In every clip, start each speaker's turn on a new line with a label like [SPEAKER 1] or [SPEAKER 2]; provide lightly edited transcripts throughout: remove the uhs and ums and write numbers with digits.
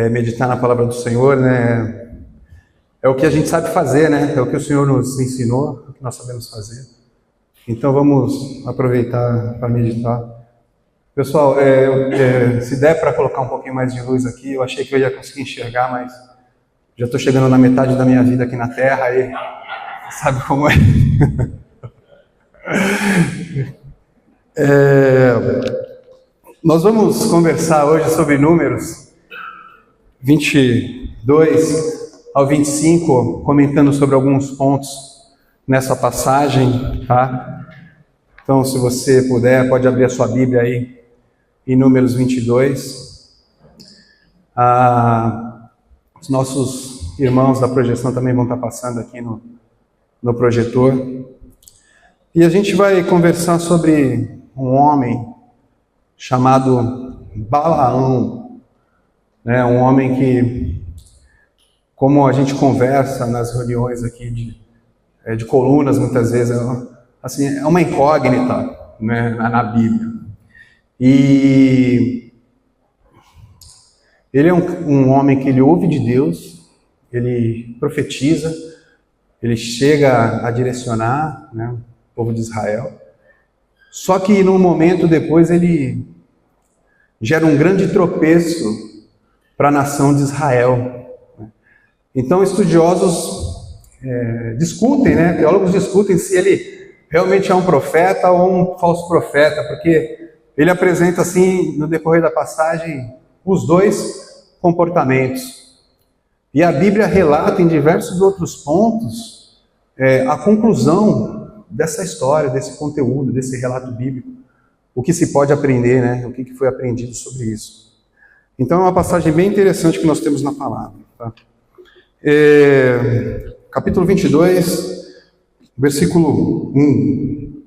[SPEAKER 1] meditar na palavra do Senhor, né? É o que a gente sabe fazer, né? É o que o Senhor nos ensinou, é o que nós sabemos fazer. Então vamos aproveitar para meditar. Pessoal, se der para colocar um pouquinho mais de luz aqui, eu achei que eu ia conseguir enxergar, mas já estou chegando na metade da minha vida aqui na Terra e sabe como é. Nós vamos conversar hoje sobre Números 22 ao 25, comentando sobre alguns pontos nessa passagem, tá? Então, se você puder, pode abrir a sua Bíblia aí em Números 22. Os nossos irmãos da projeção também vão estar passando aqui no projetor. E a gente vai conversar sobre um homem chamado Balaão, né? Um homem que, como a gente conversa nas reuniões aqui de colunas, muitas vezes, assim, é uma incógnita, né, na Bíblia. E ele é um homem que ele ouve de Deus, ele profetiza, ele chega a direcionar, né, o povo de Israel. Só que num momento depois ele gera um grande tropeço para a nação de Israel. Então estudiosos discutem, né, teólogos discutem se ele realmente é um profeta ou um falso profeta, porque ele apresenta assim, no decorrer da passagem, os dois comportamentos. E a Bíblia relata em diversos outros pontos a conclusão dessa história, desse conteúdo, desse relato bíblico, o que se pode aprender, né? O que foi aprendido sobre isso. Então é uma passagem bem interessante que nós temos na palavra. Tá? Capítulo 22, versículo 1.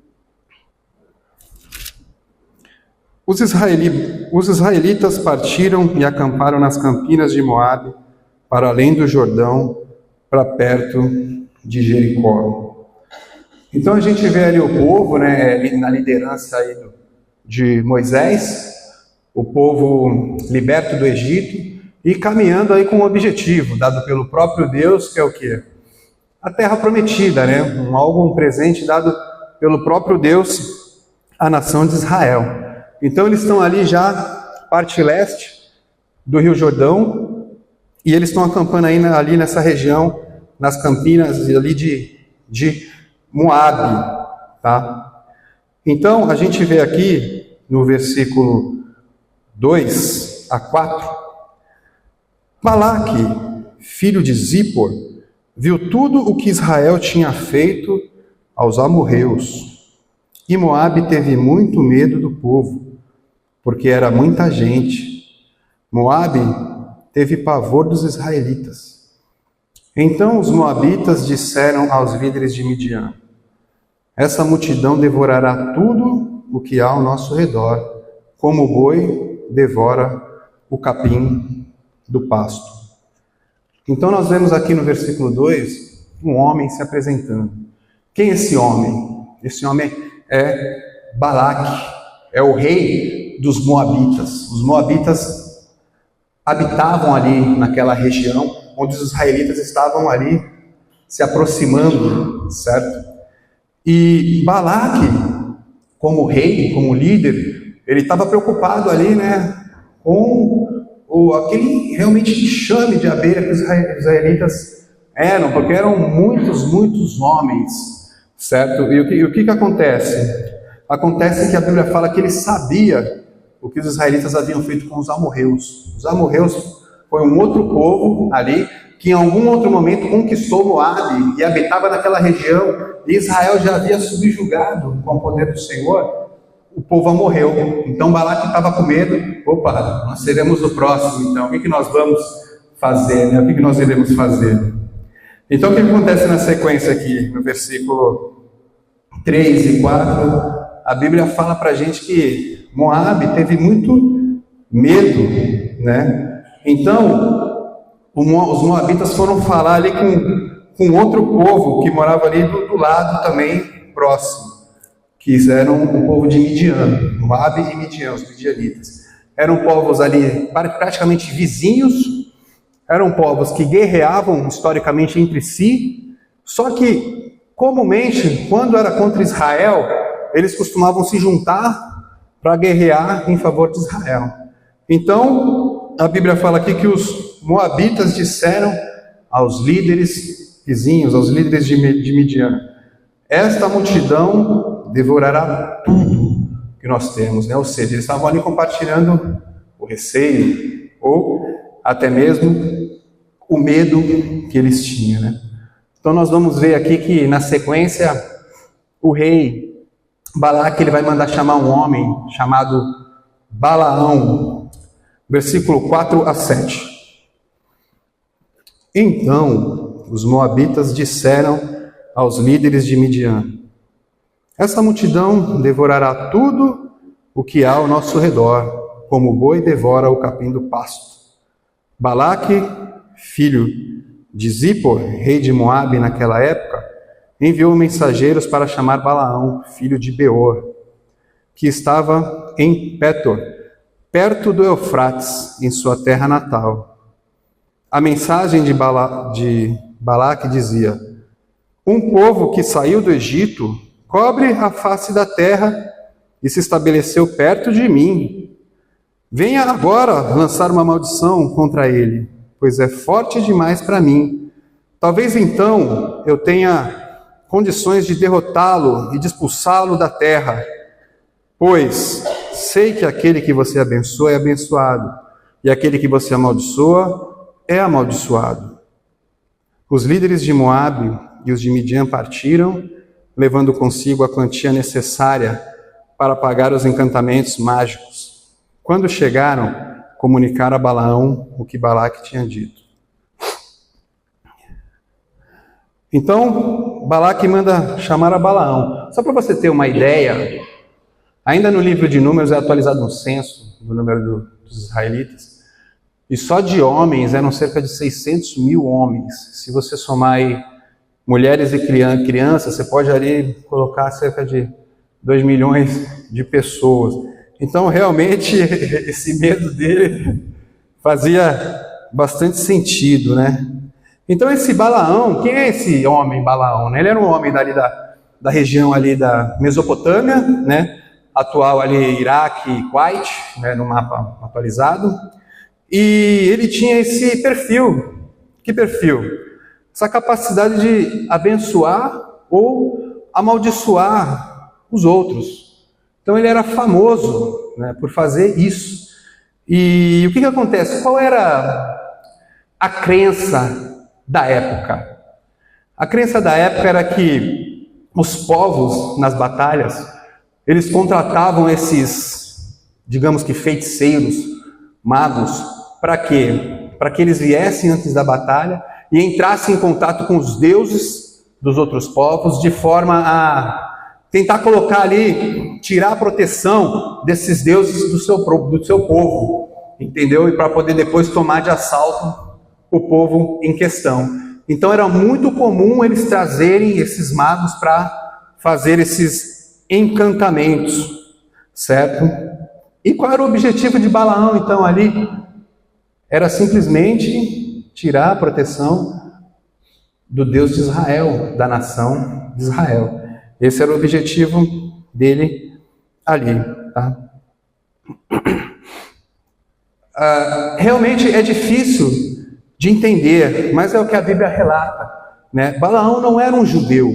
[SPEAKER 1] Os israelitas partiram e acamparam nas campinas de Moabe, para além do Jordão, para perto de Jericó. Então a gente vê ali o povo, né, na liderança aí de Moisés, o povo liberto do Egito e caminhando aí com um objetivo dado pelo próprio Deus, que é o quê? A terra prometida, né? Um presente dado pelo próprio Deus à nação de Israel. Então eles estão ali já, parte leste do Rio Jordão, e eles estão acampando ali nessa região, nas campinas ali de Moabe, tá? Então a gente vê aqui no versículo 2 a 4, Balaque, filho de Zippor, viu tudo o que Israel tinha feito aos amorreus, e Moabe teve muito medo do povo, porque era muita gente. Moabe teve pavor dos israelitas. Então os moabitas disseram aos líderes de Midian: essa multidão devorará tudo o que há ao nosso redor, como o boi devora o capim do pasto. Então nós vemos aqui no versículo 2, um homem se apresentando. Quem é esse homem? Esse homem é Balaque, é o rei dos moabitas. Os moabitas habitavam ali naquela região, onde os israelitas estavam ali se aproximando, certo? E Balaque, como rei, como líder, ele estava preocupado ali, né, com aquele realmente enxame de abelha que os israelitas eram, porque eram muitos homens, certo? E o que acontece? Acontece que a Bíblia fala que ele sabia o que os israelitas haviam feito com os amorreus. Os amorreus foi um outro povo ali, que em algum outro momento conquistou Moabe e habitava naquela região, e Israel já havia subjugado com o poder do Senhor o povo amorreu. Então Balaque estava com medo. Opa, nós seremos o próximo, então o que nós vamos fazer, né? O que nós iremos fazer? Então o que acontece na sequência aqui, no versículo 3 e 4, a Bíblia fala para a gente que Moabe teve muito medo, né? Então os moabitas foram falar ali com outro povo que morava ali do lado também, próximo, que eram o povo de Midian, Moabe e Midian, os midianitas. Eram povos ali praticamente vizinhos, eram povos que guerreavam historicamente entre si, só que comumente, quando era contra Israel, eles costumavam se juntar para guerrear em favor de Israel. Então, a Bíblia fala aqui que os moabitas disseram aos líderes vizinhos, aos líderes de Midian: esta multidão devorará tudo que nós temos, né? Ou seja, eles estavam ali compartilhando o receio, ou até mesmo o medo que eles tinham, né? Então nós vamos ver aqui que na sequência o rei Balaque, ele vai mandar chamar um homem chamado Balaão, versículo 4 a 7. Então os moabitas disseram aos líderes de Midian: essa multidão devorará tudo o que há ao nosso redor, como o boi devora o capim do pasto. Balaque, filho de Zippor, rei de Moabe naquela época, enviou mensageiros para chamar Balaão, filho de Beor, que estava em Petor, perto do Eufrates, em sua terra natal. A mensagem de Balaque dizia: um povo que saiu do Egito cobre a face da terra e se estabeleceu perto de mim. Venha agora lançar uma maldição contra ele, pois é forte demais para mim. Talvez então eu tenha condições de derrotá-lo e de expulsá-lo da terra, pois sei que aquele que você abençoa é abençoado, e aquele que você amaldiçoa é amaldiçoado. Os líderes de Moabe e os de Midian partiram, levando consigo a quantia necessária para pagar os encantamentos mágicos. Quando chegaram, comunicaram a Balaão o que Balaque tinha dito. Então, Balaque manda chamar a Balaão. Só para você ter uma ideia, ainda no livro de Números é atualizado um censo do número dos israelitas, e só de homens eram cerca de 600 mil homens. Se você somar aí mulheres e crianças, você pode ali colocar cerca de 2 milhões de pessoas. Então, realmente, esse medo dele fazia bastante sentido, né? Então, esse Balaão, quem é esse homem Balaão? Né? Ele era um homem dali da região ali da Mesopotâmia, né? Atual ali Iraque e Kuwait, né? No mapa atualizado. E ele tinha esse perfil. Que perfil? Essa capacidade de abençoar ou amaldiçoar os outros. Então ele era famoso, né, por fazer isso. E o que acontece? Qual era a crença da época? A crença da época era que os povos nas batalhas, eles contratavam esses, digamos que feiticeiros, magos, para quê? Para que eles viessem antes da batalha e entrassem em contato com os deuses dos outros povos, de forma a tentar colocar ali, tirar a proteção desses deuses do seu povo, entendeu? E para poder depois tomar de assalto o povo em questão. Então era muito comum eles trazerem esses magos para fazer esses encantamentos, certo? E qual era o objetivo de Balaão então ali? Era simplesmente tirar a proteção do Deus de Israel, da nação de Israel. Esse era o objetivo dele ali, tá? Realmente é difícil de entender, mas é o que a Bíblia relata, né? Balaão não era um judeu,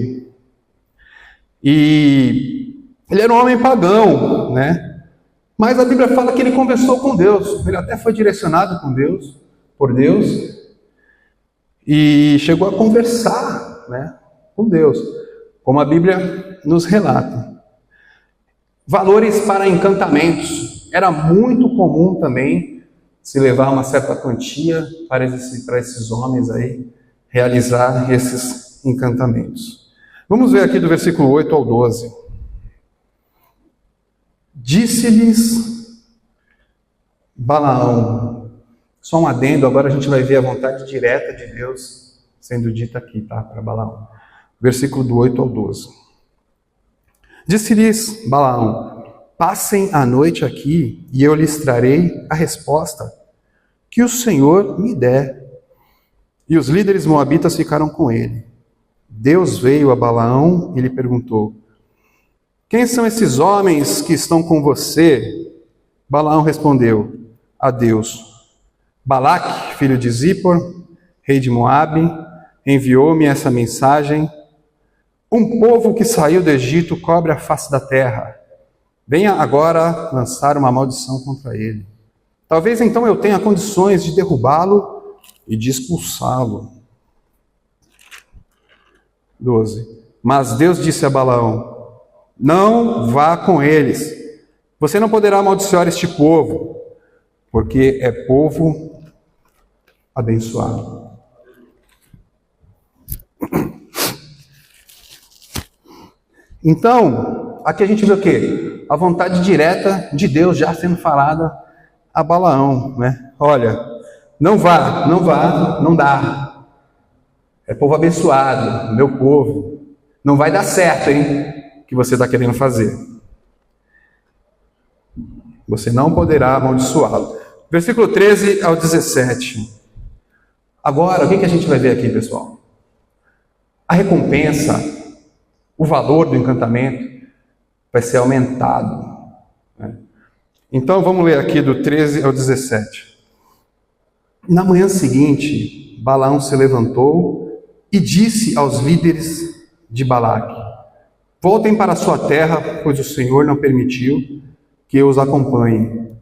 [SPEAKER 1] e ele era um homem pagão, né? Mas a Bíblia fala que ele conversou com Deus, ele até foi direcionado por Deus, e chegou a conversar, né, com Deus, como a Bíblia nos relata. Valores para encantamentos. Era muito comum também se levar uma certa quantia para esses homens aí realizar esses encantamentos. Vamos ver aqui do versículo 8 ao 12. Disse-lhes Balaão, só um adendo, agora a gente vai ver a vontade direta de Deus sendo dita aqui, tá? Para Balaão. Versículo do 8 ao 12. Disse-lhes Balaão, passem a noite aqui e eu lhes trarei a resposta que o Senhor me der. E os líderes moabitas ficaram com ele. Deus veio a Balaão e lhe perguntou: quem são esses homens que estão com você? Balaão respondeu: a Deus. Balaque, filho de Zippor, rei de Moabe, enviou-me essa mensagem: um povo que saiu do Egito cobre a face da terra. Venha agora lançar uma maldição contra ele. Talvez então eu tenha condições de derrubá-lo e de expulsá-lo. 12. Mas Deus disse a Balaão: não vá com eles. Você não poderá amaldiçoar este povo, porque é povo abençoado. Então, aqui a gente vê o quê? A vontade direta de Deus já sendo falada a Balaão, né? Olha, não vá, não dá. É povo abençoado, meu povo. Não vai dar certo, hein? Que você está querendo fazer. Você não poderá amaldiçoá-lo. Versículo 13 ao 17. Agora, o que a gente vai ver aqui, pessoal? A recompensa, o valor do encantamento vai ser aumentado. Né? Então, vamos ler aqui do 13 ao 17. Na manhã seguinte, Balaão se levantou e disse aos líderes de Balaque: voltem para sua terra, pois o Senhor não permitiu que eu os acompanhe.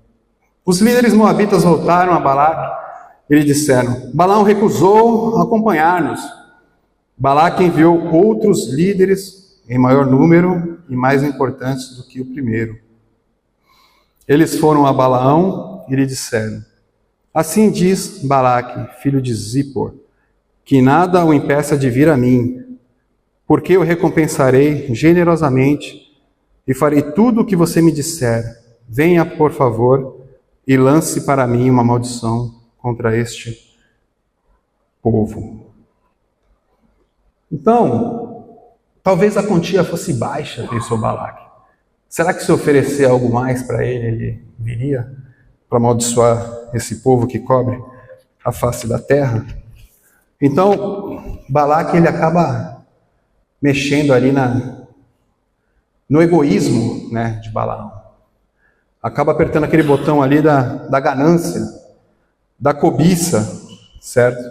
[SPEAKER 1] Os líderes moabitas voltaram a Balaque e lhe disseram: Balaão recusou acompanhar-nos. Balaque enviou outros líderes em maior número e mais importantes do que o primeiro. Eles foram a Balaão e lhe disseram: assim diz Balaque, filho de Zippor, que nada o impeça de vir a mim, porque eu recompensarei generosamente e farei tudo o que você me disser. Venha, por favor, e lance para mim uma maldição contra este povo. Então, talvez a quantia fosse baixa, pensou Balaque. Será que se oferecer algo mais para ele, ele viria para amaldiçoar esse povo que cobre a face da terra? Então, Balaque ele acaba mexendo ali no egoísmo, né, de Balaão. Acaba apertando aquele botão ali da ganância, da cobiça, certo?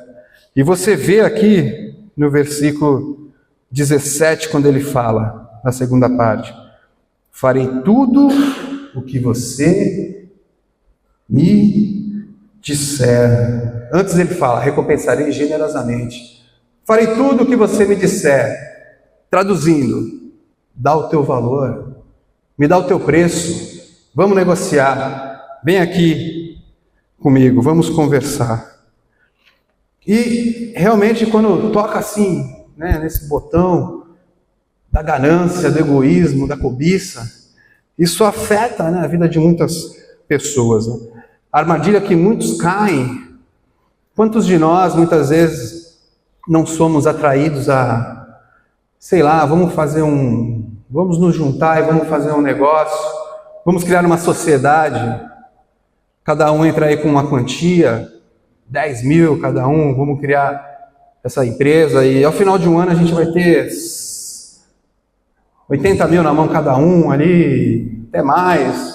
[SPEAKER 1] E você vê aqui no versículo 17, quando ele fala, na segunda parte: farei tudo o que você me disser. Antes ele fala: recompensarei generosamente. Farei tudo o que você me disser. Traduzindo: dá o teu valor, me dá o teu preço, vamos negociar, vem aqui comigo, vamos conversar. E realmente quando toca assim, né, nesse botão da ganância, do egoísmo, da cobiça, isso afeta, né, a vida de muitas pessoas. Né? A armadilha que muitos caem. Quantos de nós muitas vezes não somos atraídos a, sei lá, vamos nos juntar e vamos fazer um negócio, vamos criar uma sociedade, cada um entra aí com uma quantia, 10 mil cada um, vamos criar essa empresa e ao final de um ano a gente vai ter 80 mil na mão cada um ali, até mais,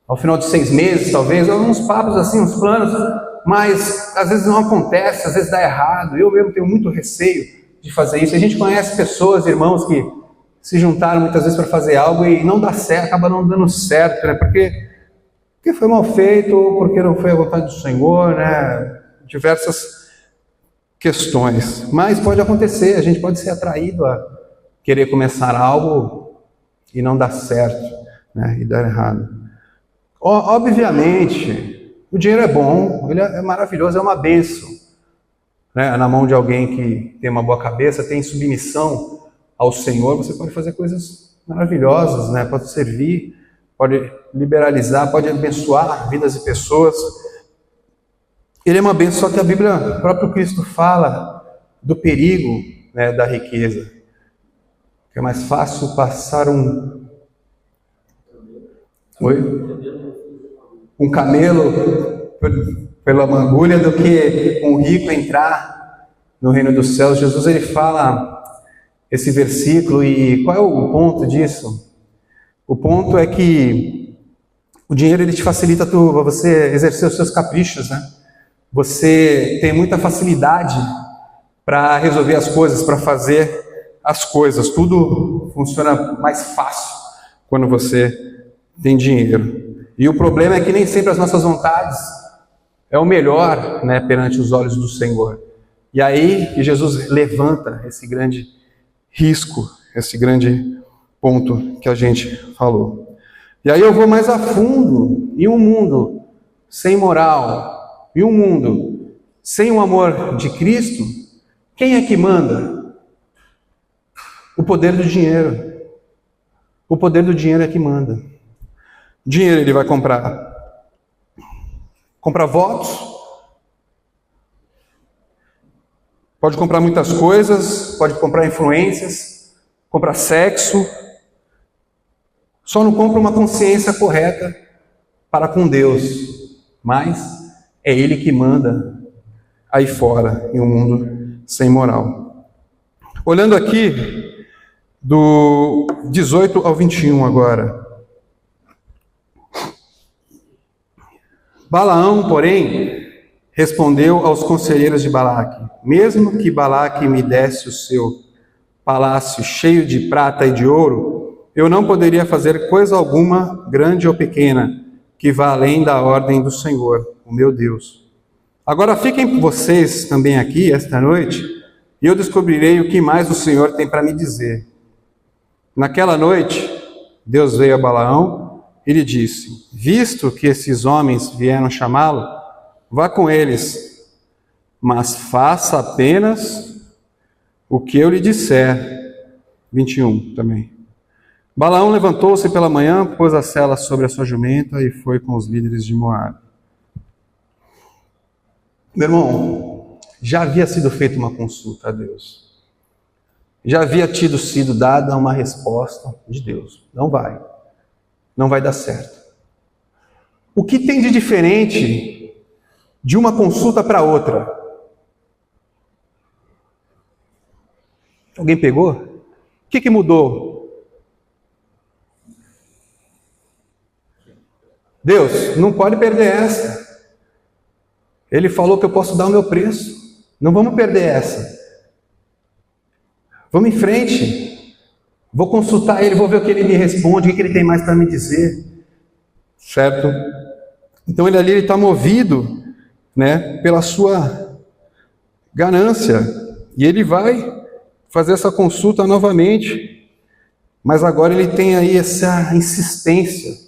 [SPEAKER 1] ao final de 6 meses talvez, uns papos assim, uns planos, mas às vezes não acontece, às vezes dá errado. Eu mesmo tenho muito receio de fazer isso. A gente conhece pessoas, irmãos, que se juntaram muitas vezes para fazer algo e não dá certo, acaba não dando certo, né? Porque foi mal feito, ou porque não foi a vontade do Senhor, né? Diversas questões. Mas pode acontecer, a gente pode ser atraído a querer começar algo e não dar certo, né? E dar errado. Obviamente, o dinheiro é bom, ele é maravilhoso, é uma bênção. Né? Na mão de alguém que tem uma boa cabeça, tem submissão ao Senhor, você pode fazer coisas maravilhosas, né? Pode servir, pode liberalizar, pode abençoar vidas de pessoas. Ele é uma bênção, só que a Bíblia, o próprio Cristo fala do perigo, né, da riqueza. Que é mais fácil passar um camelo pela mangulha do que um rico entrar no reino dos céus. Jesus, ele fala esse versículo, e qual é o ponto disso? O ponto é que o dinheiro, ele te facilita você exercer os seus caprichos, né? Você tem muita facilidade para resolver as coisas, para fazer as coisas. Tudo funciona mais fácil quando você tem dinheiro. E o problema é que nem sempre as nossas vontades é o melhor, né, perante os olhos do Senhor. E aí que Jesus levanta esse grande risco, esse grande ponto que a gente falou. E aí eu vou mais a fundo. Em um mundo sem moral, em um mundo sem o amor de Cristo, quem é que manda? O poder do dinheiro. O poder do dinheiro é que manda. O dinheiro, ele vai comprar votos, pode comprar muitas coisas, pode comprar influências, comprar sexo, só não compra uma consciência correta para com Deus, mas é Ele que manda aí fora, em um mundo sem moral. Olhando aqui, do 18 ao 21 agora. Balaão, porém, respondeu aos conselheiros de Balaque: mesmo que Balaque me desse o seu palácio cheio de prata e de ouro, eu não poderia fazer coisa alguma, grande ou pequena, que vá além da ordem do Senhor, o meu Deus. Agora fiquem vocês também aqui esta noite, e eu descobrirei o que mais o Senhor tem para me dizer. Naquela noite, Deus veio a Balaão e lhe disse: visto que esses homens vieram chamá-lo, vá com eles, mas faça apenas o que eu lhe disser. 21 também. Balaão levantou-se pela manhã, pôs a sela sobre a sua jumenta e foi com os líderes de Moabe. Meu irmão, já havia sido feita uma consulta a Deus. Já havia sido dada uma resposta de Deus. Não vai dar certo. O que tem de diferente de uma consulta para outra? Alguém pegou? O que mudou? Deus, não pode perder essa. Ele falou que eu posso dar o meu preço. Não vamos perder essa. Vamos em frente. Vou consultar ele, vou ver o que ele me responde, o que ele tem mais para me dizer. Certo? Então ele está movido, né, pela sua ganância. E ele vai fazer essa consulta novamente. Mas agora ele tem aí essa insistência.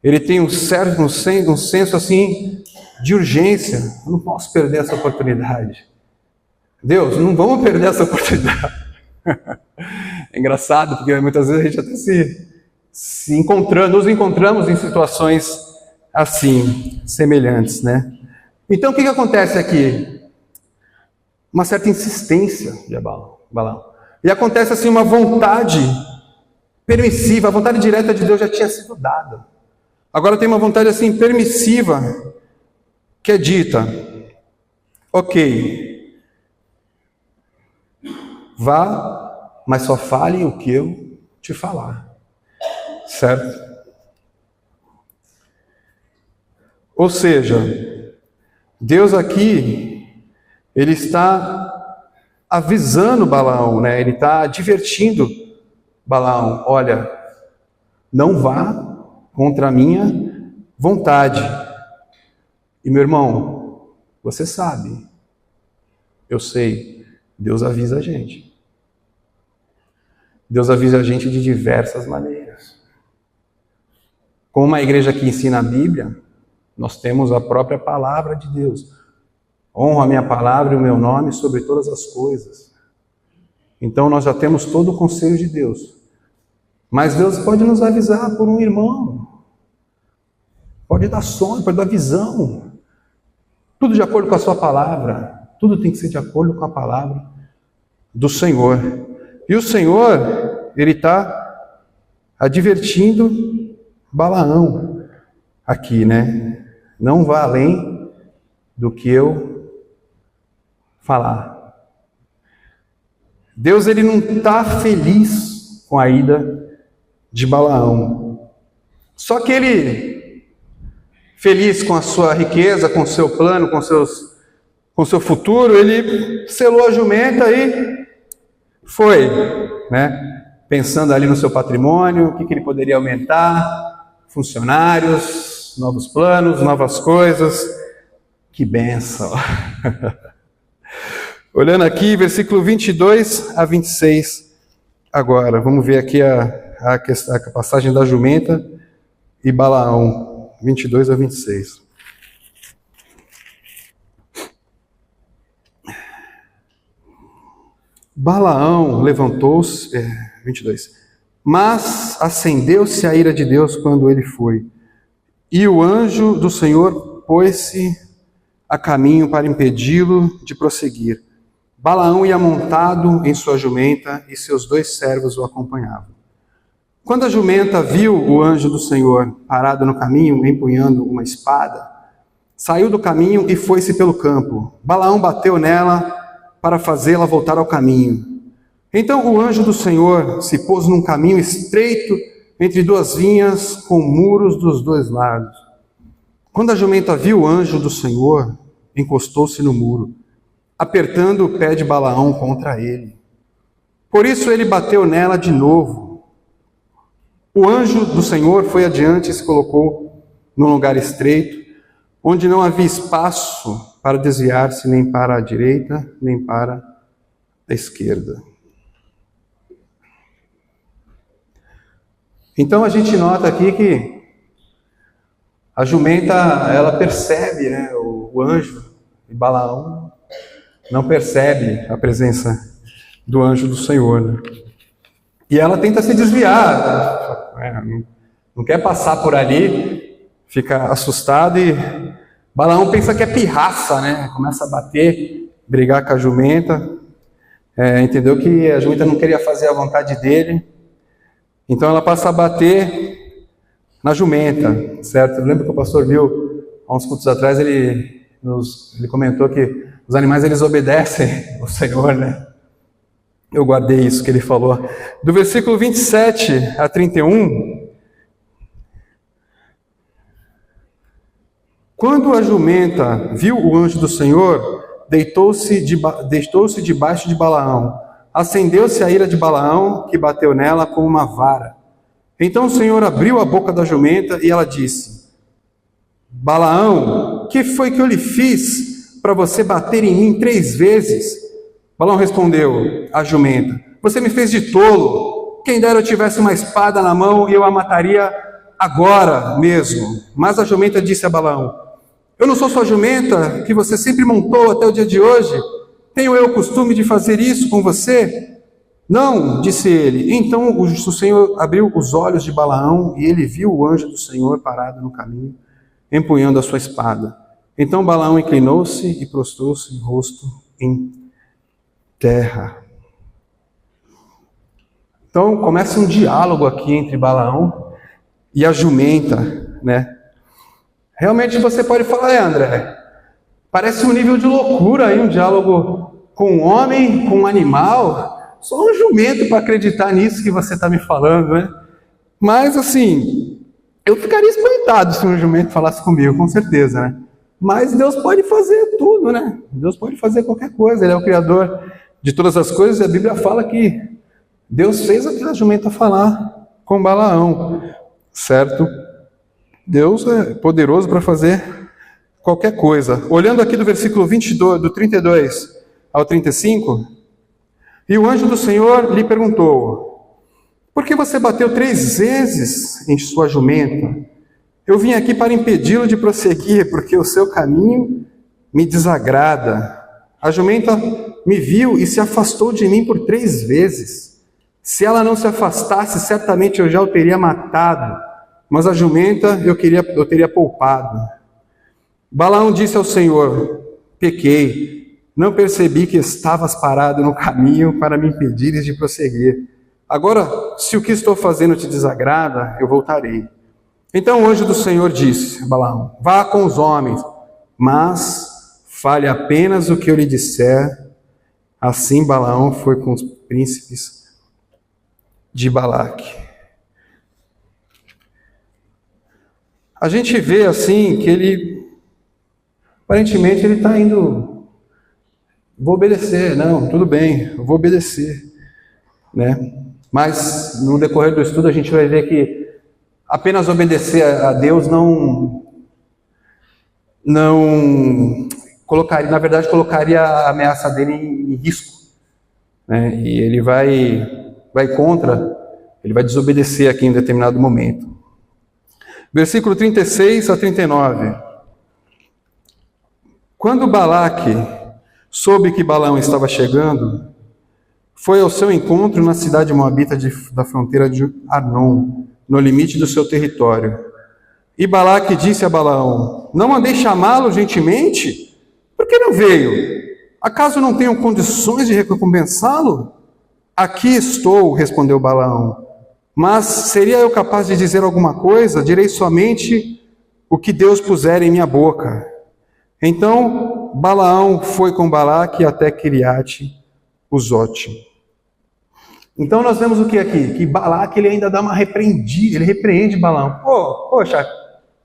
[SPEAKER 1] Ele tem um senso assim de urgência. Eu não posso perder essa oportunidade. Deus, não vamos perder essa oportunidade. É engraçado, porque muitas vezes a gente até nos encontramos em situações assim, semelhantes, né? Então o que acontece aqui? Uma certa insistência de Balaão. E acontece assim uma vontade permissiva, a vontade direta de Deus já tinha sido dada. Agora tem uma vontade assim permissiva, que é dita: ok, vá, mas só fale o que eu te falar. Certo? Ou seja, Deus aqui, ele está avisando Balaão, né? Ele está advertindo Balaão: olha, não vá contra a minha vontade. E meu irmão, você sabe, eu sei, Deus avisa a gente. Deus avisa a gente de diversas maneiras. Como uma igreja que ensina a Bíblia, nós temos a própria palavra de Deus. Honro a minha palavra e o meu nome sobre todas as coisas. Então nós já temos todo o conselho de Deus. Mas Deus pode nos avisar por um irmão. Pode dar sonho, pode dar visão. Tudo de acordo com a sua palavra. Tudo tem que ser de acordo com a palavra do Senhor. E o Senhor, ele está advertindo Balaão aqui, né? Não vá além do que eu falar. Deus ele não está feliz com a ida de Balaão. Só que ele, feliz com a sua riqueza, com o seu plano, com o seu futuro, ele selou a jumenta e foi, né? Pensando ali no seu patrimônio, o que ele poderia aumentar, funcionários, novos planos, novas coisas. Que bênção! Olhando aqui, versículo 22 a 26, agora, vamos ver aqui a passagem da jumenta e Balaão, 22 a 26. Balaão levantou-se, 22, mas acendeu-se a ira de Deus quando ele foi, e o anjo do Senhor pôs-se a caminho para impedi-lo de prosseguir. Balaão ia montado em sua jumenta e seus 2 servos o acompanhavam. Quando a jumenta viu o anjo do Senhor parado no caminho, empunhando uma espada, saiu do caminho e foi-se pelo campo. Balaão bateu nela para fazê-la voltar ao caminho. Então o anjo do Senhor se pôs num caminho estreito entre 2 vinhas com muros dos 2 lados. Quando a jumenta viu o anjo do Senhor, encostou-se no muro, apertando o pé de Balaão contra ele. Por isso ele bateu nela de novo. O anjo do Senhor foi adiante e se colocou num lugar estreito, onde não havia espaço para desviar-se nem para a direita, nem para a esquerda. Então a gente nota aqui que a jumenta, ela percebe, né, o anjo, e Balaão não percebe a presença do anjo do Senhor, né? E ela tenta se desviar, não quer passar por ali, fica assustado e Balaão pensa que é pirraça, né? Começa a bater, brigar com a jumenta, entendeu que a jumenta não queria fazer a vontade dele, então ela passa a bater na jumenta, certo? Eu lembro que o pastor viu, há uns cultos atrás, ele comentou que os animais eles obedecem ao Senhor, né? Eu guardei isso que ele falou. Do versículo 27 a 31, quando a jumenta viu o anjo do Senhor, deitou-se debaixo de Balaão. Acendeu-se a ira de Balaão, que bateu nela com uma vara. Então o Senhor abriu a boca da jumenta e ela disse: Balaão, que foi que eu lhe fiz para você bater em mim 3 vezes? Balaão respondeu à jumenta: você me fez de tolo. Quem dera eu tivesse uma espada na mão e eu a mataria agora mesmo. Mas a jumenta disse a Balaão: eu não sou sua jumenta, que você sempre montou até o dia de hoje? Tenho eu o costume de fazer isso com você? Não, disse ele. Então o Senhor abriu os olhos de Balaão e ele viu o anjo do Senhor parado no caminho, empunhando a sua espada. Então Balaão inclinou-se e prostrou-se o rosto em terra. Então começa um diálogo aqui entre Balaão e a jumenta, né? Realmente você pode falar, André, parece um nível de loucura aí, um diálogo com um homem, com um animal. Só um jumento para acreditar nisso que você está me falando, né? Mas assim, eu ficaria espantado se um jumento falasse comigo, com certeza, né? Mas Deus pode fazer tudo, né? Deus pode fazer qualquer coisa, Ele é o Criador de todas as coisas, e a Bíblia fala que Deus fez aquela jumenta falar com Balaão, certo? Deus é poderoso para fazer qualquer coisa. Olhando aqui do versículo 22, do 32 ao 35, e o anjo do Senhor lhe perguntou: por que você bateu 3 vezes em sua jumenta? Eu vim aqui para impedi-lo de prosseguir, porque o seu caminho me desagrada. A jumenta me viu e se afastou de mim por 3 vezes. Se ela não se afastasse, certamente eu já o teria matado, mas a jumenta eu teria poupado. Balaão disse ao Senhor: pequei, não percebi que estavas parado no caminho para me impedires de prosseguir. Agora, se o que estou fazendo te desagrada, eu voltarei. Então o anjo do Senhor disse a Balaão: vá com os homens, mas fale apenas o que eu lhe disser Assim Balaão foi com os príncipes de Balaque. A gente vê assim que ele, aparentemente ele está indo, vou obedecer, não, tudo bem, eu vou obedecer, né? Mas no decorrer do estudo a gente vai ver que apenas obedecer a Deus não colocaria, na verdade colocaria a ameaça dele em risco, né? E ele vai contra, ele vai desobedecer aqui em determinado momento. Versículo 36 a 39. Quando Balaque soube que Balaão estava chegando, foi ao seu encontro na cidade moabita da fronteira de Arnon, no limite do seu território. E Balaque disse a Balaão: não mandei chamá-lo gentilmente? Por que não veio? Acaso não tenho condições de recompensá-lo? Aqui estou, respondeu Balaão. Mas seria eu capaz de dizer alguma coisa? Direi somente o que Deus puser em minha boca. Então Balaão foi com Balaque até Quiriate-Uzote. Então nós vemos o que aqui? Que Balaque ele ainda dá uma repreendida, ele repreende Balaão. Poxa,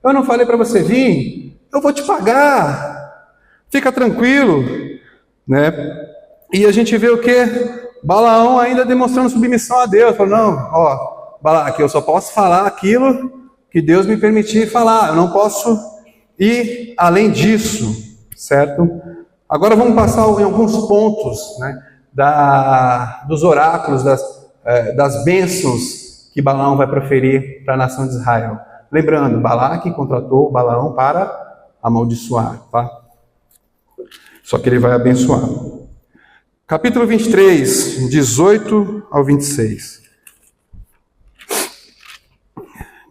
[SPEAKER 1] eu não falei para você vir? Eu vou te pagar. Fica tranquilo, né? E a gente vê o que? Balaão ainda demonstrando submissão a Deus. Falou, não, Balaque, eu só posso falar aquilo que Deus me permitir falar. Eu não posso ir além disso, certo? Agora vamos passar em alguns pontos, né, dos oráculos, das bênçãos que Balaão vai proferir para a nação de Israel. Lembrando, Balaque contratou Balaão para amaldiçoar, tá? Só que ele vai abençoar. Capítulo 23, 18 ao 26.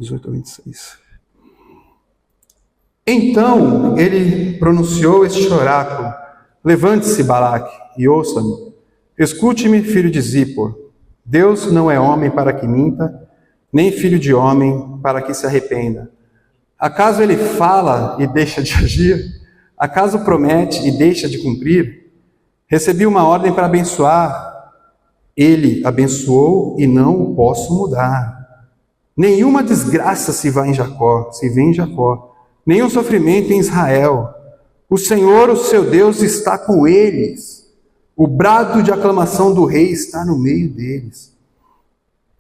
[SPEAKER 1] 18 a 26. Então ele pronunciou este oráculo: levante-se, Balaque, e ouça-me. Escute-me, filho de Zippor. Deus não é homem para que minta, nem filho de homem para que se arrependa. Acaso ele fala e deixa de agir? Acaso promete e deixa de cumprir? Recebi uma ordem para abençoar. Ele abençoou e não o posso mudar. Nenhuma desgraça se vê em Jacó, nenhum sofrimento em Israel. O Senhor, o seu Deus, está com eles. O brado de aclamação do rei está no meio deles.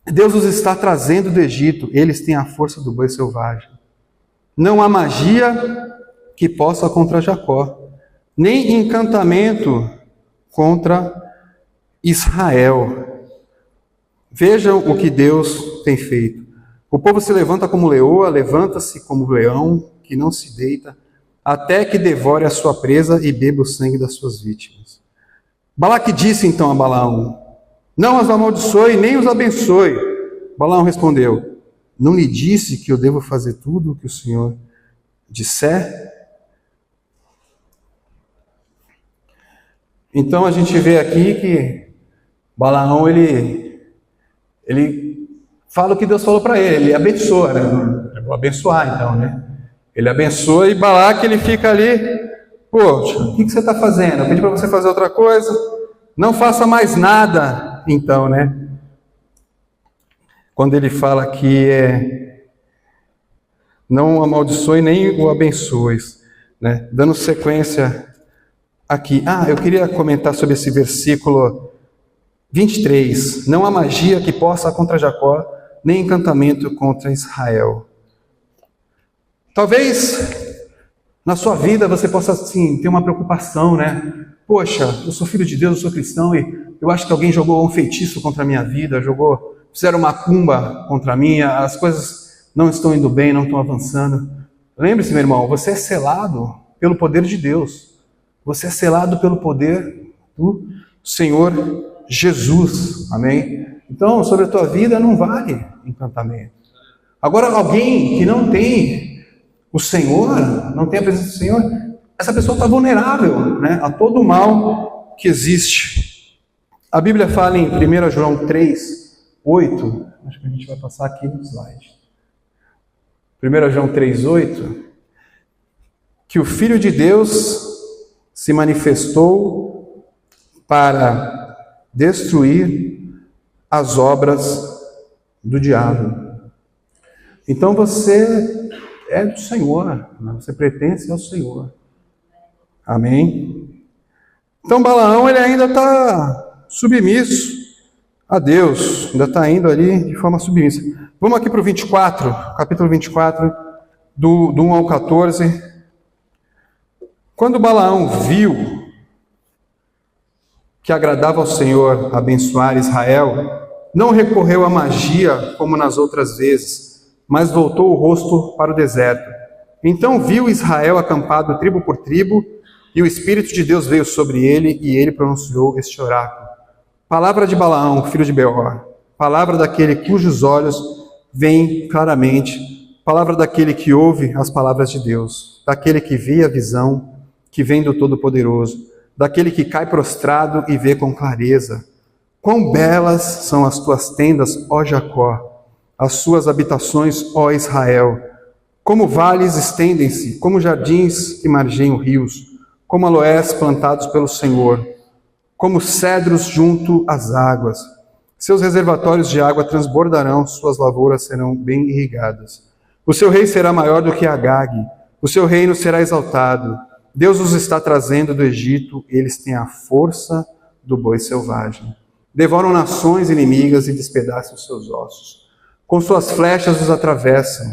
[SPEAKER 1] Deus os está trazendo do Egito, eles têm a força do boi selvagem. Não há magia que possa contra Jacó, nem encantamento contra Israel. Vejam o que Deus tem feito. O povo se levanta como leoa, levanta-se como leão, que não se deita, até que devore a sua presa e beba o sangue das suas vítimas. Balaque disse então a Balaão: não os amaldiçoe, nem os abençoe. Balaão respondeu: não lhe disse que eu devo fazer tudo o que o Senhor disser? Então a gente vê aqui que Balaão, ele fala o que Deus falou para ele abençoa, né? Eu vou abençoar então, né? Ele abençoa e Balaque, ele fica ali, poxa, o que você está fazendo? Eu pedi para você fazer outra coisa, não faça mais nada, então, né? Quando ele fala que não amaldiçoe nem o abençoe, né? Dando sequência aqui. Eu queria comentar sobre esse versículo 23. Não há magia que possa contra Jacó, nem encantamento contra Israel. Talvez na sua vida você possa assim, ter uma preocupação, né? Poxa, eu sou filho de Deus, eu sou cristão e eu acho que alguém jogou um feitiço contra a minha vida, fizeram uma macumba contra mim, as coisas não estão indo bem, não estão avançando. Lembre-se, meu irmão, você é selado pelo poder de Deus. Você é selado pelo poder do Senhor Jesus. Amém? Então, sobre a tua vida não vale encantamento. Agora, alguém que não tem o Senhor, não tem a presença do Senhor, essa pessoa está vulnerável, né, a todo o mal que existe. A Bíblia fala em 1 João 3, 8, acho que a gente vai passar aqui no slide. 1 João 3, 8, que o Filho de Deus se manifestou para destruir as obras do diabo. Então você é do Senhor, né? Você pertence ao Senhor. Amém? Então Balaão, ele ainda está submisso a Deus, ainda está indo ali de forma submissa. Vamos aqui para o 24, capítulo 24, do 1 ao 14. Quando Balaão viu que agradava ao Senhor abençoar Israel, não recorreu à magia como nas outras vezes, mas voltou o rosto para o deserto. Então viu Israel acampado tribo por tribo, e o Espírito de Deus veio sobre ele, e ele pronunciou este oráculo. Palavra de Balaão, filho de Beor, palavra daquele cujos olhos veem claramente, palavra daquele que ouve as palavras de Deus, daquele que vê a visão que vem do Todo-Poderoso, daquele que cai prostrado e vê com clareza. Quão belas são as tuas tendas, ó Jacó, as suas habitações, ó Israel. Como vales estendem-se, como jardins que margeiam rios, como aloés plantados pelo Senhor, como cedros junto às águas. Seus reservatórios de água transbordarão, suas lavouras serão bem irrigadas. O seu rei será maior do que Agag, o seu reino será exaltado. Deus os está trazendo do Egito, eles têm a força do boi selvagem. Devoram nações inimigas e despedaçam os seus ossos. Com suas flechas os atravessam.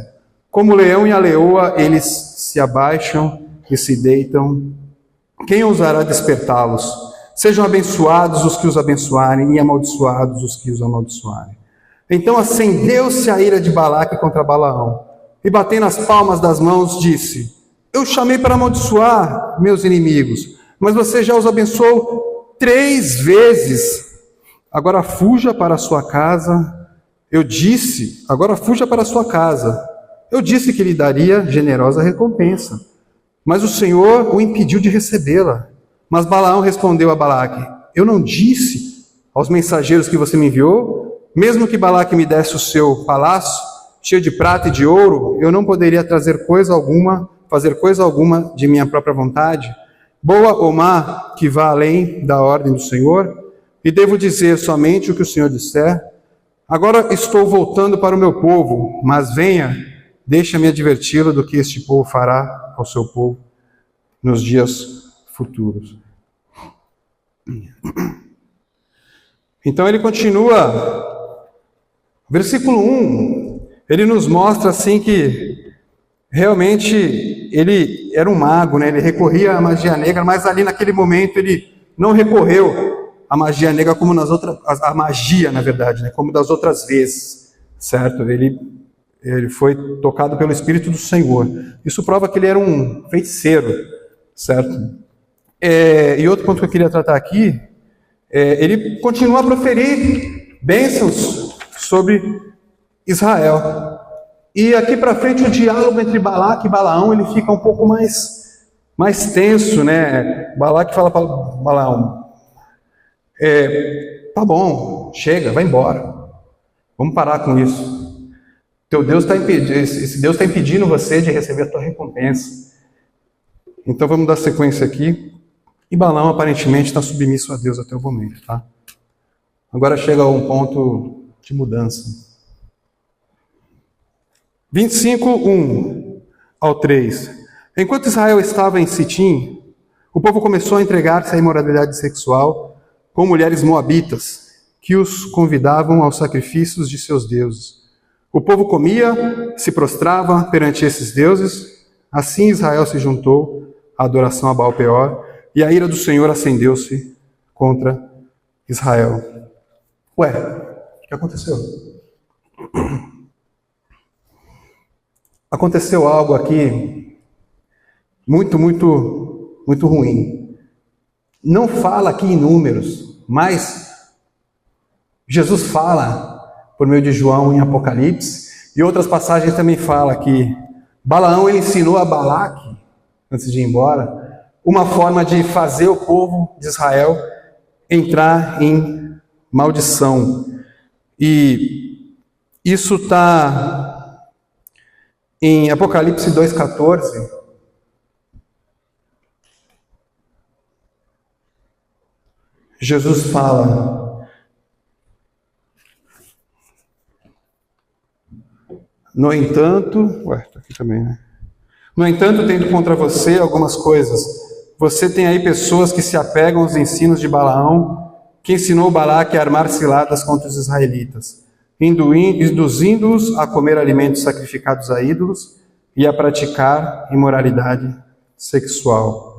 [SPEAKER 1] Como o leão e a leoa, eles se abaixam e se deitam. Quem ousará despertá-los? Sejam abençoados os que os abençoarem e amaldiçoados os que os amaldiçoarem. Então acendeu-se a ira de Balaque contra Balaão, e batendo as palmas das mãos, disse: Eu chamei para amaldiçoar meus inimigos, mas você já os abençoou 3 vezes. Agora fuja para a sua casa. Agora fuja para a sua casa. Eu disse que lhe daria generosa recompensa, mas o Senhor o impediu de recebê-la. Mas Balaão respondeu a Balaque: Eu não disse aos mensageiros que você me enviou? Mesmo que Balaque me desse o seu palácio, cheio de prata e de ouro, eu não poderia fazer coisa alguma de minha própria vontade? Boa ou má que vá além da ordem do Senhor? E devo dizer somente o que o Senhor disser? Agora estou voltando para o meu povo, mas venha, deixa-me adverti-lo do que este povo fará ao seu povo nos dias futuros. Então ele continua, versículo 1, ele nos mostra assim que realmente ele era um mago, né? Ele recorria à magia negra, mas ali naquele momento ele não recorreu à magia negra como nas outras, a magia na verdade, né? Como das outras vezes, certo? Ele foi tocado pelo Espírito do Senhor. Isso prova que ele era um feiticeiro, certo? E outro ponto que eu queria tratar aqui, ele continua a proferir bênçãos sobre Israel. E aqui para frente o diálogo entre Balaque e Balaão, ele fica um pouco mais tenso, né? Balaque fala para Balaão: tá bom, chega, vai embora. Vamos parar com isso. Teu Deus está impedindo, esse Deus está impedindo você de receber a tua recompensa. Então vamos dar sequência aqui. E Balaão aparentemente está submisso a Deus até o momento, tá? Agora chega a um ponto de mudança. 25, 1 ao 3. Enquanto Israel estava em Sitim, o povo começou a entregar-se à imoralidade sexual com mulheres moabitas, que os convidavam aos sacrifícios de seus deuses. O povo comia, se prostrava perante esses deuses. Assim Israel se juntou à adoração a Baal-Peor, e a ira do Senhor acendeu-se contra Israel. Ué, o que aconteceu? Aconteceu algo aqui muito ruim. Não fala aqui em números, mas Jesus fala por meio de João em Apocalipse, e outras passagens também fala que Balaão ele ensinou a Balaque, antes de ir embora, uma forma de fazer o povo de Israel entrar em maldição. E isso está em Apocalipse 2,14. Jesus fala: no entanto, tá aqui também, né? No entanto, tendo contra você algumas coisas. Você tem aí pessoas que se apegam aos ensinos de Balaão, que ensinou Balaque a armar ciladas contra os israelitas, induzindo-os a comer alimentos sacrificados a ídolos e a praticar imoralidade sexual.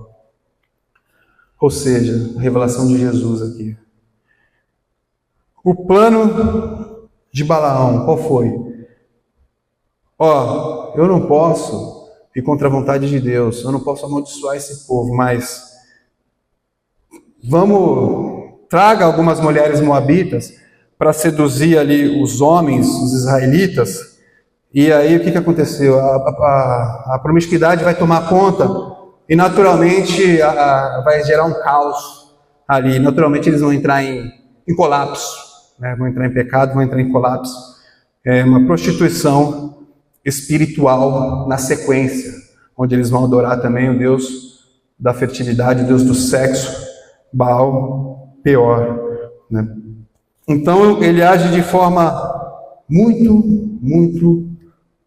[SPEAKER 1] Ou seja, a revelação de Jesus aqui. O plano de Balaão, qual foi? Eu não posso ir contra a vontade de Deus, eu não posso amaldiçoar esse povo, mas traga algumas mulheres moabitas para seduzir ali os homens, os israelitas. E aí o que aconteceu? A promiscuidade vai tomar conta e naturalmente vai gerar um caos ali. Naturalmente eles vão entrar em colapso, né? Vão entrar em pecado, vão entrar em colapso. É uma prostituição espiritual na sequência, onde eles vão adorar também o Deus da fertilidade, o Deus do sexo, Baal Peor, né? Então ele age de forma muito, muito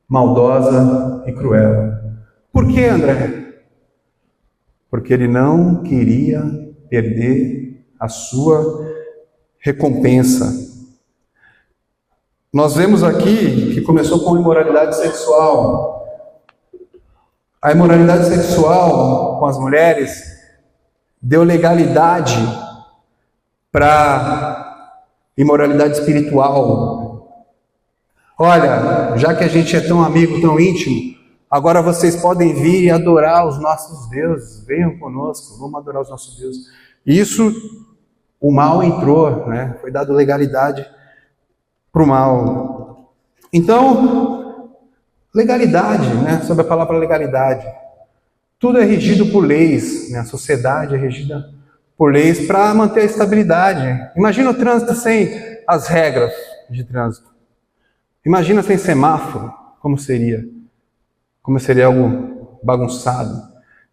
[SPEAKER 1] maldosa e cruel. Por que, André? Porque ele não queria perder a sua recompensa. Nós vemos aqui que começou com imoralidade sexual. A imoralidade sexual com as mulheres deu legalidade para imoralidade espiritual. Olha, já que a gente é tão amigo, tão íntimo, agora vocês podem vir e adorar os nossos deuses. Venham conosco, vamos adorar os nossos deuses. Isso, o mal entrou, né? Foi dado legalidade para o mal. Então, legalidade, né? Sobre a palavra legalidade. Tudo é regido por leis, né? A sociedade é regida por leis para manter a estabilidade. Imagina o trânsito sem as regras de trânsito. Imagina sem semáforo, como seria? Como seria algo bagunçado.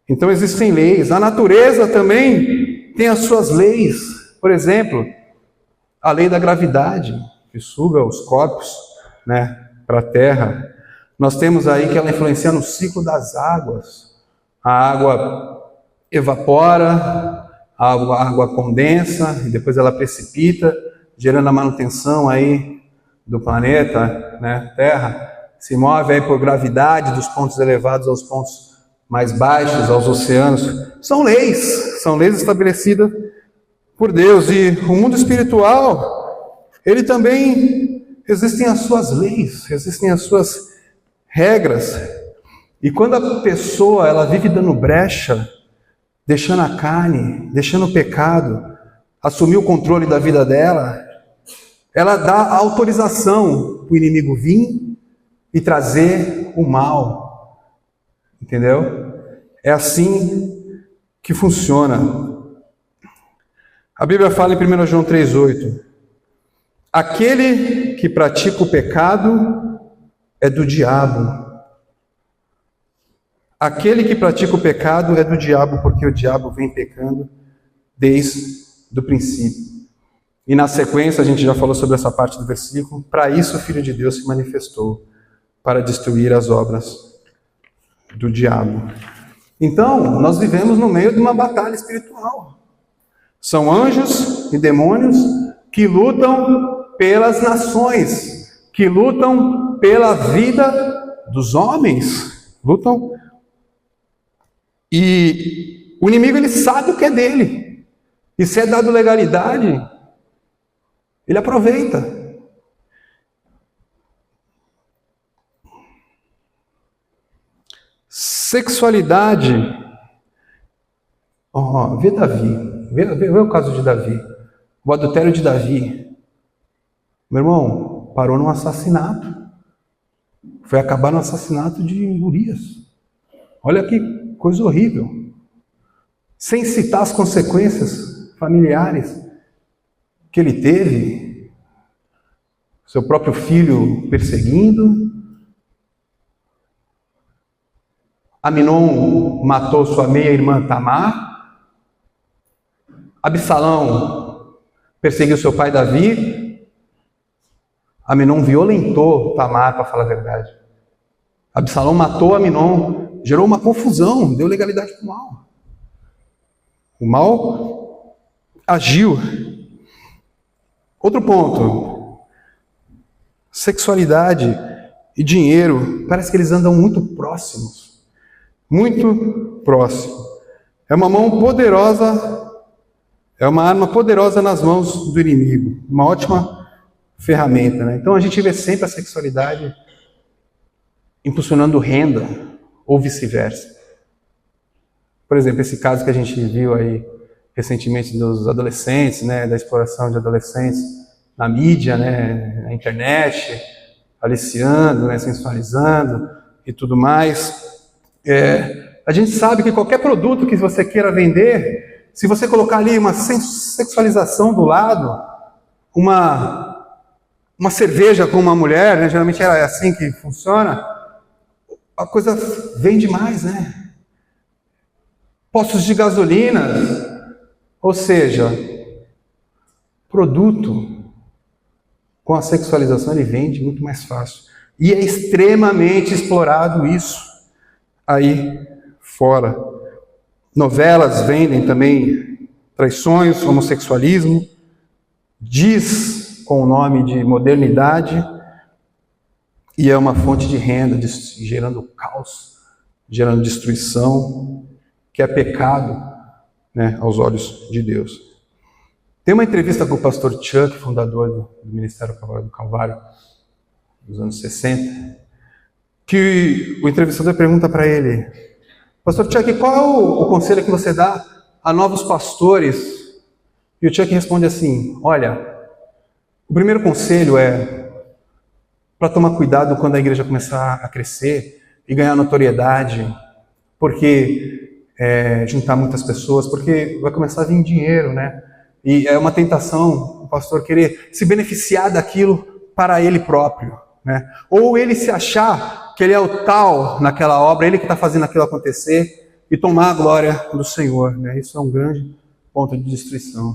[SPEAKER 1] Então existem leis. A natureza também tem as suas leis. Por exemplo, a lei da gravidade, que suga os corpos, né, para a terra. Nós temos aí que ela influencia no ciclo das águas. A água evapora, a água condensa e depois ela precipita, gerando a manutenção aí do planeta, né, Terra. Se move aí por gravidade dos pontos elevados aos pontos mais baixos, aos oceanos. São leis estabelecidas por Deus. E o mundo espiritual, ele também existem as suas leis, existem as suas regras. E quando a pessoa ela vive dando brecha, deixando a carne, deixando o pecado assumir o controle da vida dela, ela dá autorização para o inimigo vir e trazer o mal. Entendeu? É assim que funciona. A Bíblia fala em 1 João 3,8: aquele que pratica o pecado é do diabo. Aquele que pratica o pecado é do diabo, porque o diabo vem pecando desde o princípio. E na sequência, a gente já falou sobre essa parte do versículo, para isso o Filho de Deus se manifestou, para destruir as obras do diabo. Então, nós vivemos no meio de uma batalha espiritual. São anjos e demônios que lutam pelas nações, que lutam pela vida dos homens, lutam. E o inimigo, ele sabe o que é dele. E se é dado legalidade, ele aproveita. Sexualidade. Vê Davi. Vê o caso de Davi. O adultério de Davi. Meu irmão, parou num assassinato. Foi acabar no assassinato de Urias. Olha que coisa horrível. Sem citar as consequências familiares que ele teve. Seu próprio filho perseguindo. Aminon matou sua meia-irmã Tamar. Absalão perseguiu seu pai Davi, Aminon violentou Tamar, para falar a verdade. Absalão matou Aminon, gerou uma confusão, deu legalidade para o mal. O mal agiu. Outro ponto. Sexualidade e dinheiro, parece que eles andam muito próximos. Muito próximo. É uma mão poderosa, é uma arma poderosa nas mãos do inimigo. Uma ótima ferramenta, né? Então a gente vê sempre a sexualidade impulsionando renda, ou vice-versa. Por exemplo, esse caso que a gente viu aí recentemente dos adolescentes, né, da exploração de adolescentes na mídia, né, na internet, aliciando, né, sensualizando e tudo mais. A gente sabe que qualquer produto que você queira vender, se você colocar ali uma sexualização do lado, uma cerveja com uma mulher, né, geralmente é assim que funciona, a coisa vende mais, né? Postos de gasolina, ou seja, produto com a sexualização ele vende muito mais fácil. E é extremamente explorado isso aí fora. Novelas vendem também traições, homossexualismo, diz com o nome de modernidade, e é uma fonte de renda, gerando caos, gerando destruição, que é pecado, né, aos olhos de Deus. Tem uma entrevista com o pastor Chuck, fundador do Ministério do Calvário, dos anos 60, que o entrevistador pergunta para ele: Pastor Chuck, qual é o conselho que você dá a novos pastores? E o Chuck responde assim: olha, o primeiro conselho é para tomar cuidado quando a igreja começar a crescer e ganhar notoriedade, porque juntar muitas pessoas, porque vai começar a vir dinheiro, né? E é uma tentação o pastor querer se beneficiar daquilo para ele próprio, né? Ou ele se achar que ele é o tal naquela obra, ele que está fazendo aquilo acontecer e tomar a glória do Senhor, né? Isso é um grande ponto de destruição.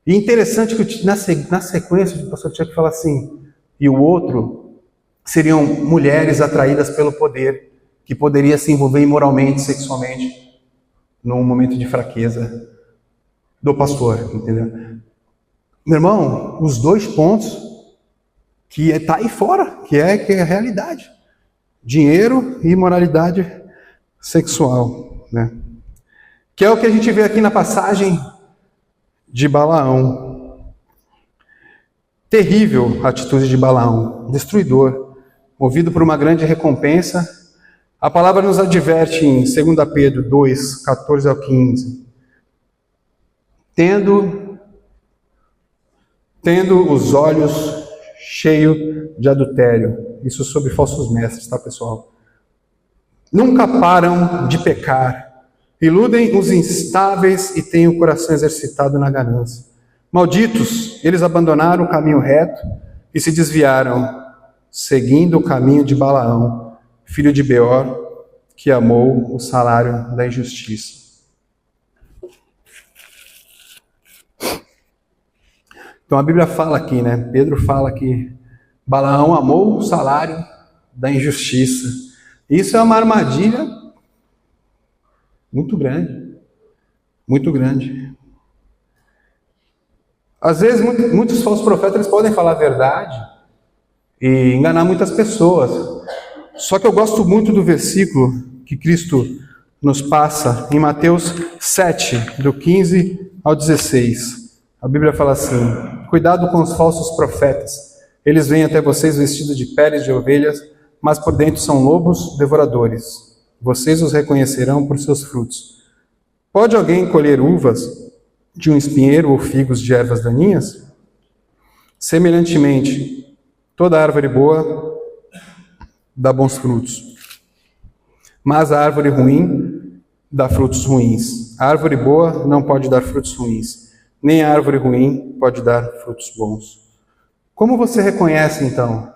[SPEAKER 1] E interessante que na sequência o pastor Chuck fala assim: e o outro seriam mulheres atraídas pelo poder, que poderia se envolver imoralmente, sexualmente, num momento de fraqueza do pastor, entendeu? Meu irmão, os dois pontos que está aí fora, que é a realidade. Dinheiro e imoralidade sexual, né? Que é o que a gente vê aqui na passagem de Balaão. Terrível a atitude de Balaão, destruidor, movido por uma grande recompensa. A palavra nos adverte em 2 Pedro 2, 14 ao 15. Tendo os olhos cheios de adultério. Isso sobre falsos mestres, tá, pessoal? Nunca param de pecar. Iludem os instáveis e têm o coração exercitado na ganância. Malditos, eles abandonaram o caminho reto e se desviaram, seguindo o caminho de Balaão, filho de Beor, que amou o salário da injustiça. Então a Bíblia fala aqui, né? Pedro fala que Balaão amou o salário da injustiça. Isso é uma armadilha muito grande. Muito grande. Às vezes, muitos falsos profetas eles podem falar a verdade e enganar muitas pessoas. Só que eu gosto muito do versículo que Cristo nos passa em Mateus 7, do 15 ao 16. A Bíblia fala assim: cuidado com os falsos profetas. Eles vêm até vocês vestidos de peles de ovelhas, mas por dentro são lobos devoradores. Vocês os reconhecerão por seus frutos. Pode alguém colher uvas de um espinheiro ou figos de ervas daninhas? Semelhantemente, toda árvore boa dá bons frutos, mas a árvore ruim dá frutos ruins. A árvore boa não pode dar frutos ruins, nem a árvore ruim pode dar frutos bons. Como você reconhece, então?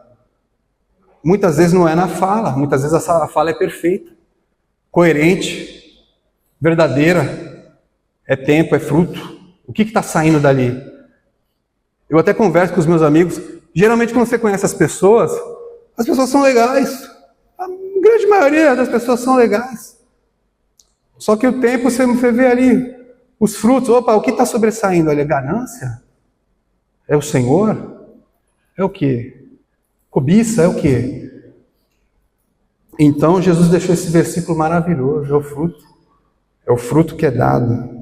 [SPEAKER 1] Muitas vezes não é na fala, muitas vezes a fala é perfeita, coerente, verdadeira, é tempo, é fruto. O que está saindo dali? Eu até converso com os meus amigos. Geralmente, quando você conhece as pessoas são legais. A grande maioria das pessoas são legais. Só que o tempo, você vê ali os frutos. Opa, o que está sobressaindo ali? É ganância? É o Senhor? É o quê? Cobiça? É o quê? Então, Jesus deixou esse versículo maravilhoso. É o fruto. É o fruto que é dado.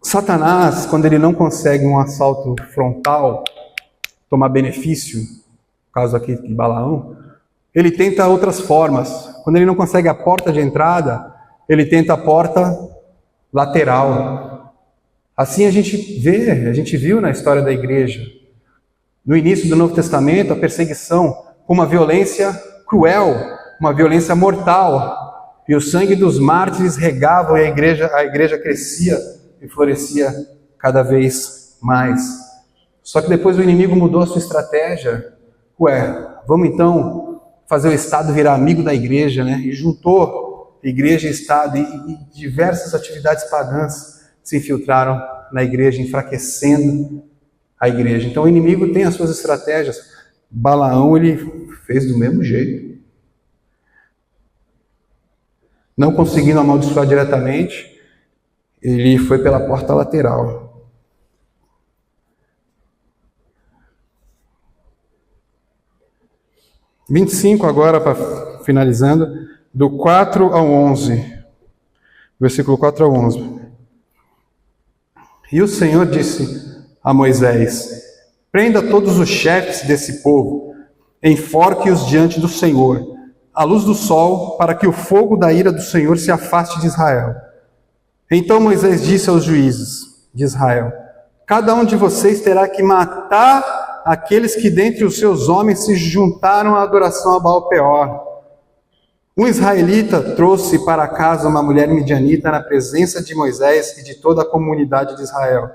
[SPEAKER 1] Satanás, quando ele não consegue um assalto frontal, tomar benefício, no caso aqui de Balaão, ele tenta outras formas. Quando ele não consegue a porta de entrada, ele tenta a porta lateral. Assim a gente viu na história da igreja. No início do Novo Testamento, a perseguição com uma violência cruel, uma violência mortal. E o sangue dos mártires regava e a igreja crescia e florescia cada vez mais. Só que depois o inimigo mudou a sua estratégia. Vamos então fazer o Estado virar amigo da igreja, né? E juntou igreja e Estado e diversas atividades pagãs se infiltraram na igreja, enfraquecendo a igreja. Então o inimigo tem as suas estratégias. Balaão, ele fez do mesmo jeito. Não conseguindo amaldiçoar diretamente, ele foi pela porta lateral. (verso 25) agora, finalizando, do 4 ao 11. Versículo 4 ao 11. E o Senhor disse a Moisés: prenda todos os chefes desse povo, enforque-os diante do Senhor, à luz do sol, para que o fogo da ira do Senhor se afaste de Israel. Então Moisés disse aos juízes de Israel: cada um de vocês terá que matar aqueles que dentre os seus homens se juntaram à adoração a Baal-Peor. Um israelita trouxe para casa uma mulher midianita na presença de Moisés e de toda a comunidade de Israel,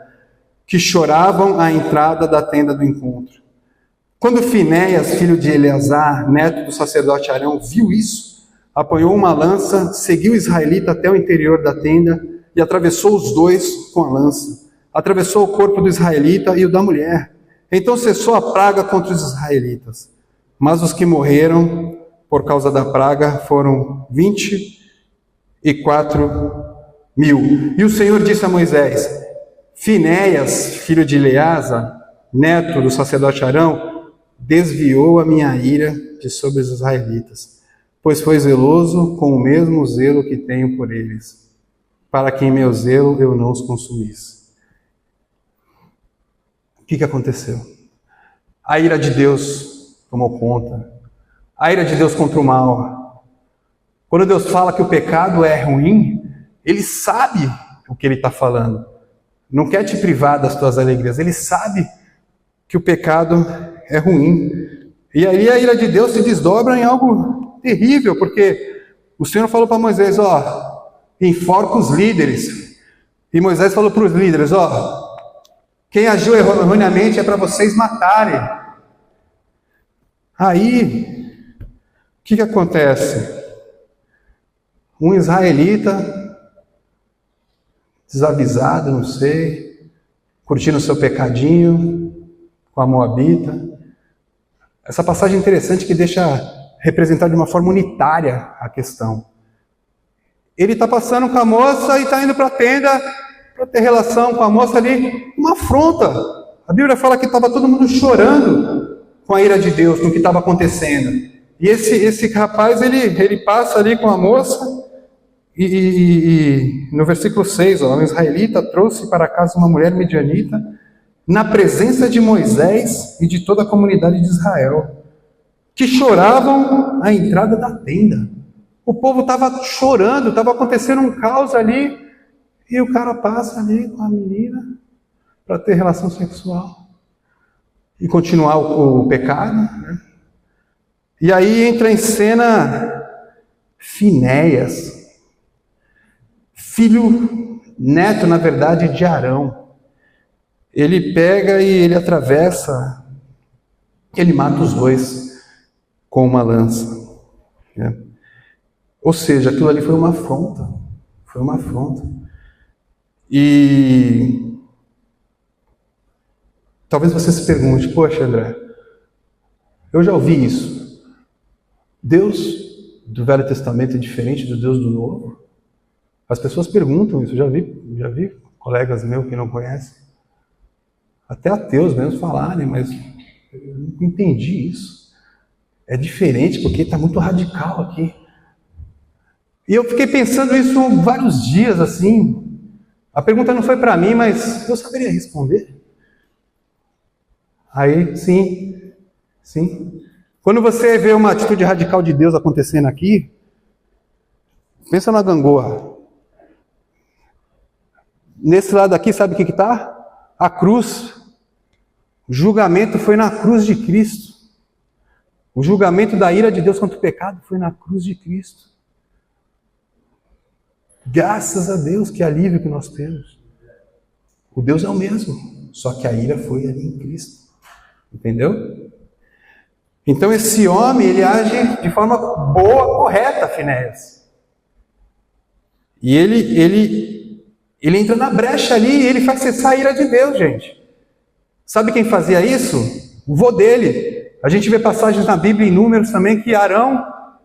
[SPEAKER 1] que choravam à entrada da tenda do encontro. Quando Finéias, filho de Eleazar, neto do sacerdote Arão, viu isso, apanhou uma lança, seguiu o israelita até o interior da tenda e atravessou os dois com a lança. Atravessou o corpo do israelita e o da mulher. Então cessou a praga contra os israelitas. Mas os que morreram por causa da praga foram 24.000. E o Senhor disse a Moisés: Finéias, filho de Eleazar, neto do sacerdote Arão, desviou a minha ira de sobre os israelitas, pois foi zeloso com o mesmo zelo que tenho por eles, para que em meu zelo eu não os consumisse. O que aconteceu? A ira de Deus tomou conta. A ira de Deus contra o mal. Quando Deus fala que o pecado é ruim, Ele sabe o que Ele está falando. Não quer te privar das tuas alegrias. Ele sabe que o pecado é ruim. E aí a ira de Deus se desdobra em algo terrível, porque o Senhor falou para Moisés: enforca os líderes. E Moisés falou para os líderes: quem agiu erroneamente é para vocês matarem. Aí, o que acontece? Um israelita, desavisado, não sei, curtindo o seu pecadinho com a moabita. Essa passagem é interessante que deixa representar de uma forma unitária a questão. Ele está passando com a moça e está indo para a tenda para ter relação com a moça ali, uma afronta. A Bíblia fala que estava todo mundo chorando com a ira de Deus, com o que estava acontecendo. E esse rapaz, ele passa ali com a moça, e no versículo 6, um israelita trouxe para casa uma mulher midianita, na presença de Moisés e de toda a comunidade de Israel, que choravam à entrada da tenda. O povo estava chorando, estava acontecendo um caos ali, e o cara passa ali com a menina para ter relação sexual e continuar o pecado, né? E aí entra em cena Finéias, neto, na verdade, de Arão. Ele pega e ele atravessa, ele mata os dois com uma lança, né? Ou seja, aquilo ali foi uma afronta. Foi uma afronta. E Talvez você se pergunte, poxa, André, eu já ouvi isso. Deus do Velho Testamento é diferente do Deus do Novo? As pessoas perguntam isso, já vi colegas meus que não conhecem, até ateus mesmo falarem, mas eu não entendi isso. É diferente porque está muito radical aqui. E eu fiquei pensando isso vários dias assim. A pergunta não foi para mim, mas eu saberia responder. Aí, sim. Quando você vê uma atitude radical de Deus acontecendo aqui, pensa na gangorra. Nesse lado aqui, sabe o que está? A cruz. O julgamento foi na cruz de Cristo. O julgamento da ira de Deus contra o pecado foi na cruz de Cristo. Graças a Deus, que alívio que nós temos. O Deus é o mesmo, só que a ira foi ali em Cristo. Entendeu? Então esse homem, ele age de forma boa, correta, Finéias. E ele entra na brecha ali e ele faz cessar a ira de Deus, gente. Sabe quem fazia isso? O vô dele. A gente vê passagens na Bíblia, em Números também, que Arão,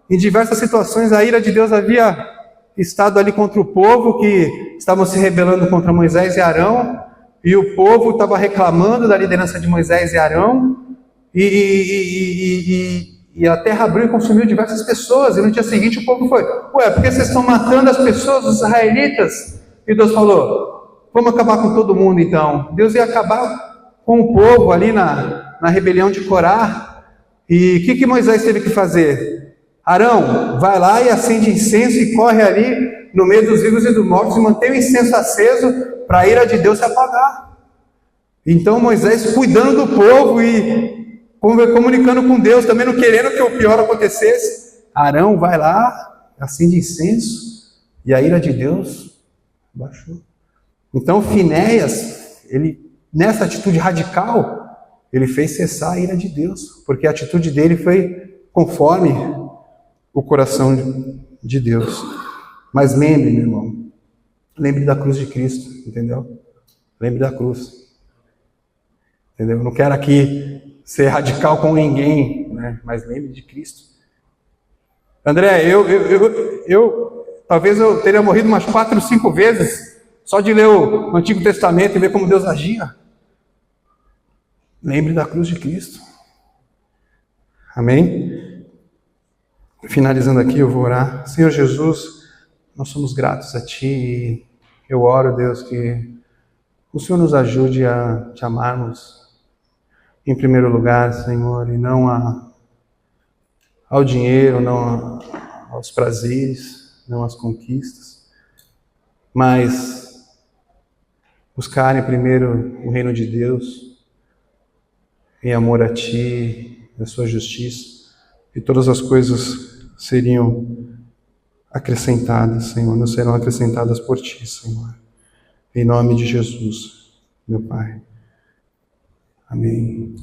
[SPEAKER 1] em diversas situações, a ira de Deus havia estado ali contra o povo, que estavam se rebelando contra Moisés e Arão, e o povo estava reclamando da liderança de Moisés e Arão, e a terra abriu e consumiu diversas pessoas, e no dia seguinte o povo foi, ué, por que vocês estão matando as pessoas, os israelitas? E Deus falou, vamos acabar com todo mundo então. Deus ia acabar com o povo ali na rebelião de Corá. E o que Moisés teve que fazer? Arão, vai lá e acende incenso e corre ali no meio dos vivos e dos mortos e mantém o incenso aceso para a ira de Deus se apagar. Então Moisés cuidando do povo e comunicando com Deus, também não querendo que o pior acontecesse. Arão vai lá, acende incenso e a ira de Deus baixou. Então Finéias, ele nessa atitude radical, ele fez cessar a ira de Deus, porque a atitude dele foi conforme o coração de Deus. Mas lembre, meu irmão, lembre da cruz de Cristo, entendeu? Lembre da cruz. Entendeu? Eu não quero aqui ser radical com ninguém, né? Mas lembre de Cristo. André, talvez eu teria morrido umas 4 ou 5 vezes só de ler o Antigo Testamento e ver como Deus agia. Lembre da cruz de Cristo. Amém? Finalizando aqui, eu vou orar. Senhor Jesus, nós somos gratos a Ti e eu oro, Deus, que o Senhor nos ajude a Te amarmos em primeiro lugar, Senhor, e não ao dinheiro, não aos prazeres, não às conquistas, mas buscarem primeiro o reino de Deus, em amor a Ti, a Sua justiça, e todas as coisas seriam acrescentadas, Senhor, não serão acrescentadas por Ti, Senhor. Em nome de Jesus, meu Pai. Amém.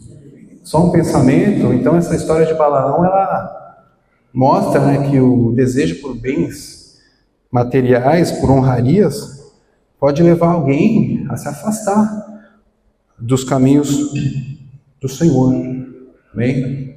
[SPEAKER 1] Só um pensamento, então essa história de Balaão, ela mostra, né, que o desejo por bens materiais, por honrarias, pode levar alguém a se afastar dos caminhos do Senhor. Amém?